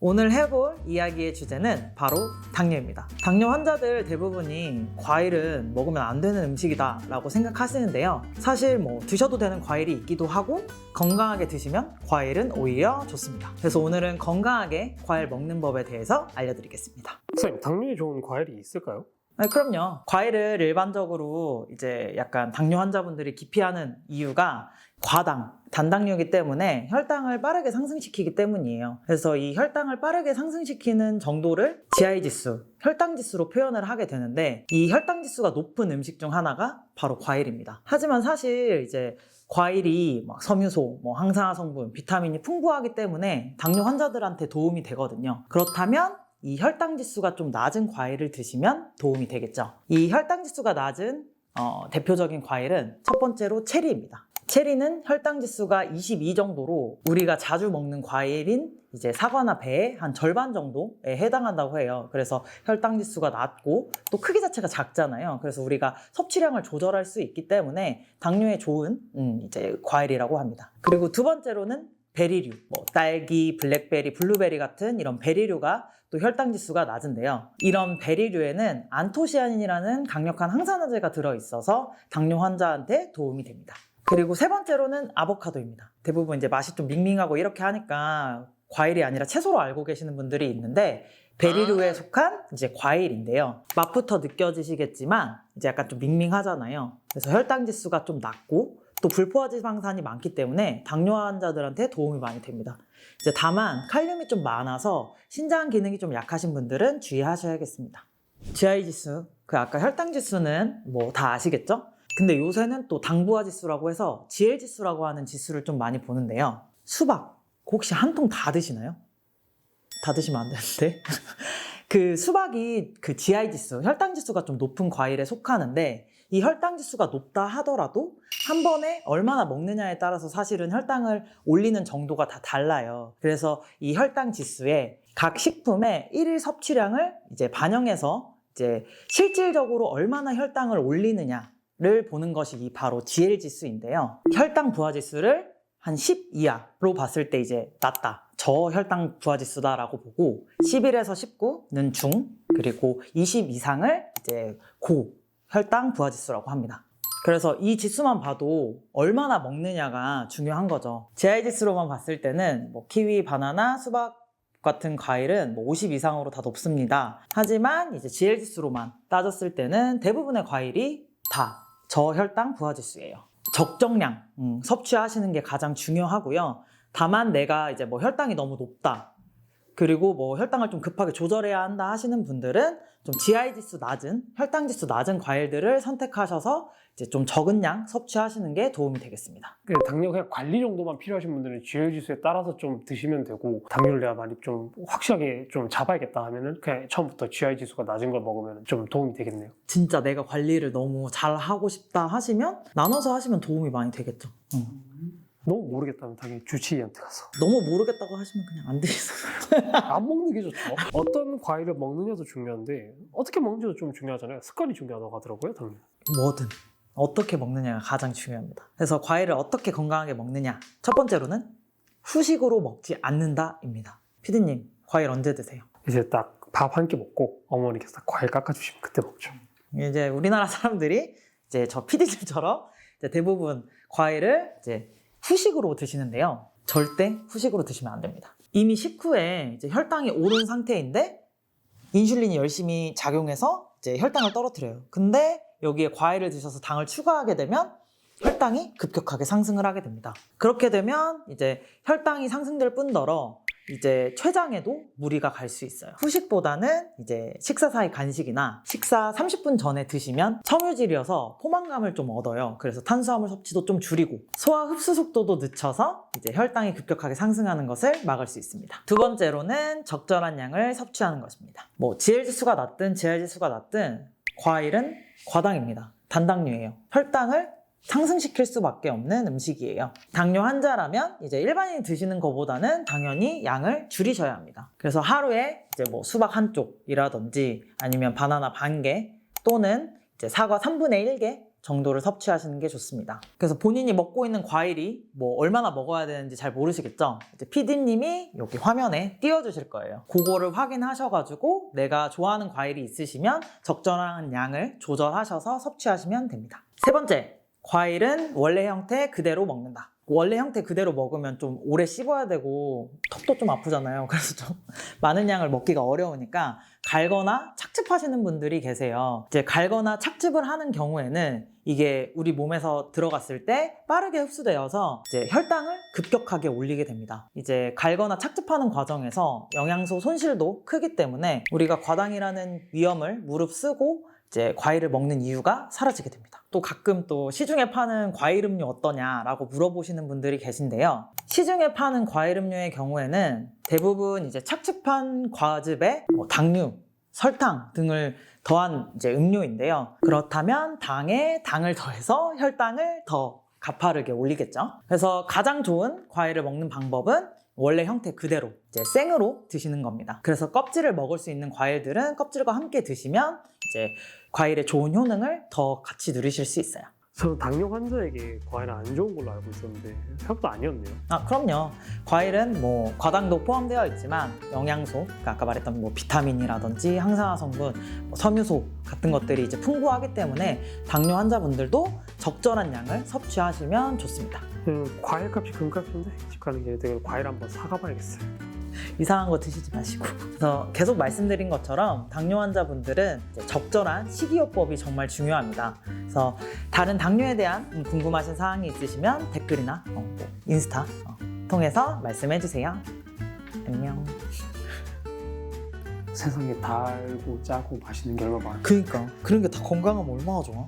오늘 해볼 이야기의 주제는 바로 당뇨입니다. 당뇨 환자들 대부분이 과일은 먹으면 안 되는 음식이다 라고 생각하시는데요. 사실 드셔도 되는 과일이 있기도 하고 건강하게 드시면 과일은 오히려 좋습니다. 그래서 오늘은 건강하게 과일 먹는 법에 대해서 알려드리겠습니다. 선생님, 당뇨에 좋은 과일이 있을까요? 그럼요. 과일을 일반적으로 이제 약간 당뇨 환자분들이 기피하는 이유가 과당, 단당류이기 때문에 혈당을 빠르게 상승시키기 때문이에요. 그래서 이 혈당을 빠르게 상승시키는 정도를 GI 지수, 혈당 지수로 표현을 하게 되는데 이 혈당 지수가 높은 음식 중 하나가 바로 과일입니다. 하지만 사실 이제 과일이 섬유소, 항산화 성분, 비타민이 풍부하기 때문에 당뇨 환자들한테 도움이 되거든요. 그렇다면 이 혈당 지수가 좀 낮은 과일을 드시면 도움이 되겠죠. 이 혈당 지수가 낮은 대표적인 과일은 첫 번째로 체리입니다. 체리는 혈당 지수가 22 정도로 우리가 자주 먹는 과일인 이제 사과나 배의 한 절반 정도에 해당한다고 해요. 그래서 혈당 지수가 낮고 또 크기 자체가 작잖아요. 그래서 우리가 섭취량을 조절할 수 있기 때문에 당뇨에 좋은 이제 과일이라고 합니다. 그리고 두 번째로는 베리류, 딸기, 블랙베리, 블루베리 같은 이런 베리류가 또 혈당 지수가 낮은데요. 이런 베리류에는 안토시아닌이라는 강력한 항산화제가 들어있어서 당뇨 환자한테 도움이 됩니다. 그리고 세 번째로는 아보카도입니다. 대부분 이제 맛이 좀 밍밍하고 이렇게 하니까 과일이 아니라 채소로 알고 계시는 분들이 있는데 베리류에 속한 이제 과일인데요. 맛부터 느껴지시겠지만 이제 약간 좀 밍밍하잖아요. 그래서 혈당 지수가 좀 낮고 또 불포화 지방산이 많기 때문에 당뇨 환자들한테 도움이 많이 됩니다. 이제 다만 칼륨이 좀 많아서 신장 기능이 좀 약하신 분들은 주의하셔야겠습니다. GI 지수, 아까 혈당 지수는 다 아시겠죠? 근데 요새는 또 당부화 지수라고 해서 GL 지수라고 하는 지수를 좀 많이 보는데요. 수박 혹시 한 통 다 드시나요? 다 드시면 안 되는데 그 수박이 그 GI 지수, 혈당 지수가 좀 높은 과일에 속하는데 이 혈당 지수가 높다 하더라도 한 번에 얼마나 먹느냐에 따라서 사실은 혈당을 올리는 정도가 다 달라요. 그래서 이 혈당 지수에 각 식품의 일일 섭취량을 이제 반영해서 이제 실질적으로 얼마나 혈당을 올리느냐를 보는 것이 바로 GL 지수인데요. 혈당 부하 지수를 한 10 이하로 봤을 때 이제 낮다. 저혈당 부하지수다라고 보고 11에서 19는 중, 그리고 20 이상을 이제 고혈당 부하지수라고 합니다. 그래서 이 지수만 봐도 얼마나 먹느냐가 중요한 거죠. GI 지수로만 봤을 때는 키위, 바나나, 수박 같은 과일은 50 이상으로 다 높습니다. 하지만 이제 GL 지수로만 따졌을 때는 대부분의 과일이 다 저혈당 부하지수예요. 적정량 섭취하시는 게 가장 중요하고요. 다만 내가 이제 혈당이 너무 높다, 그리고 혈당을 좀 급하게 조절해야 한다 하시는 분들은 좀 GI 지수 낮은, 혈당 지수 낮은 과일들을 선택하셔서 이제 좀 적은 양 섭취하시는 게 도움이 되겠습니다. 당뇨 그냥 관리 정도만 필요하신 분들은 GL 지수에 따라서 좀 드시면 되고, 당뇨를 내가 많이 좀 확실하게 좀 잡아야겠다 하면은 그냥 처음부터 GI 지수가 낮은 걸 먹으면 좀 도움이 되겠네요. 진짜 내가 관리를 너무 잘 하고 싶다 하시면 나눠서 하시면 도움이 많이 되겠죠. 너무 모르겠다면 당연히 주치의한테 가서. 너무 모르겠다고 하시면 그냥 안 드세요. 안 먹는 게 좋죠. 어떤 과일을 먹느냐도 중요한데 어떻게 먹는지도 좀 중요하잖아요. 습관이 중요하다고 하더라고요, 당뇨. 뭐든 어떻게 먹느냐가 가장 중요합니다. 그래서 과일을 어떻게 건강하게 먹느냐, 첫 번째로는 후식으로 먹지 않는다입니다. 피디님, 과일 언제 드세요? 이제 딱 밥 한 끼 먹고 어머니께서 딱 과일 깎아주시면 그때 먹죠. 이제 우리나라 사람들이 이제 저 피디님처럼 이제 대부분 과일을 이제 후식으로 드시는데요. 절대 후식으로 드시면 안 됩니다. 이미 식후에 이제 혈당이 오른 상태인데 인슐린이 열심히 작용해서 이제 혈당을 떨어뜨려요. 근데 여기에 과일을 드셔서 당을 추가하게 되면 혈당이 급격하게 상승을 하게 됩니다. 그렇게 되면 이제 혈당이 상승될 뿐더러 이제 췌장에도 무리가 갈 수 있어요. 후식보다는 이제 식사 사이 간식이나 식사 30분 전에 드시면 섬유질이어서 포만감을 좀 얻어요. 그래서 탄수화물 섭취도 좀 줄이고 소화 흡수 속도도 늦춰서 이제 혈당이 급격하게 상승하는 것을 막을 수 있습니다. 두 번째로는 적절한 양을 섭취하는 것입니다. GL 지수가 낮든 GI 지수가 낮든 과일은 과당입니다. 단당류예요. 혈당을 상승시킬 수밖에 없는 음식이에요. 당뇨 환자라면 이제 일반인이 드시는 것보다는 당연히 양을 줄이셔야 합니다. 그래서 하루에 이제 수박 한 쪽이라든지 아니면 바나나 반 개 또는 이제 사과 3분의 1개 정도를 섭취하시는 게 좋습니다. 그래서 본인이 먹고 있는 과일이 뭐 얼마나 먹어야 되는지 잘 모르시겠죠? 이제 PD님이 여기 화면에 띄워주실 거예요. 그거를 확인하셔가지고 내가 좋아하는 과일이 있으시면 적절한 양을 조절하셔서 섭취하시면 됩니다. 세 번째, 과일은 원래 형태 그대로 먹는다. 원래 형태 그대로 먹으면 좀 오래 씹어야 되고 턱도 좀 아프잖아요. 그래서 좀 많은 양을 먹기가 어려우니까 갈거나 착즙하시는 분들이 계세요. 이제 갈거나 착즙을 하는 경우에는 이게 우리 몸에서 들어갔을 때 빠르게 흡수되어서 이제 혈당을 급격하게 올리게 됩니다. 이제 갈거나 착즙하는 과정에서 영양소 손실도 크기 때문에 우리가 과당이라는 위험을 무릅쓰고 이제 과일을 먹는 이유가 사라지게 됩니다. 또 가끔 또 시중에 파는 과일 음료 어떠냐라고 물어보시는 분들이 계신데요. 시중에 파는 과일 음료의 경우에는 대부분 이제 착즙한 과즙에 당류, 설탕 등을 더한 이제 음료인데요. 그렇다면 당에 당을 더해서 혈당을 더 가파르게 올리겠죠. 그래서 가장 좋은 과일을 먹는 방법은 원래 형태 그대로 이제 생으로 드시는 겁니다. 그래서 껍질을 먹을 수 있는 과일들은 껍질과 함께 드시면 이제 과일의 좋은 효능을 더 같이 누리실 수 있어요. 저는 당뇨 환자에게 과일은 안 좋은 걸로 알고 있었는데 생각보다 아니었네요. 그럼요. 과일은 뭐 과당도 포함되어 있지만 영양소, 그러니까 아까 말했던 뭐 비타민이라든지 항산화 성분, 뭐 섬유소 같은 것들이 이제 풍부하기 때문에 당뇨 환자분들도 적절한 양을 섭취하시면 좋습니다. 과일값이 금값인데 집 가는 길에 내가 과일 한번 사가 봐야겠어요. 이상한 거 드시지 마시고. 그래서 계속 말씀드린 것처럼 당뇨 환자분들은 이제 적절한 식이요법이 정말 중요합니다. 그래서 다른 당뇨에 대한 궁금하신 사항이 있으시면 댓글이나 뭐 인스타 통해서 말씀해 주세요. 안녕. 세상에 달고 짜고 맛있는 게 얼마나 많아. 그러니까 그런 게 다 건강하면 얼마나 좋아.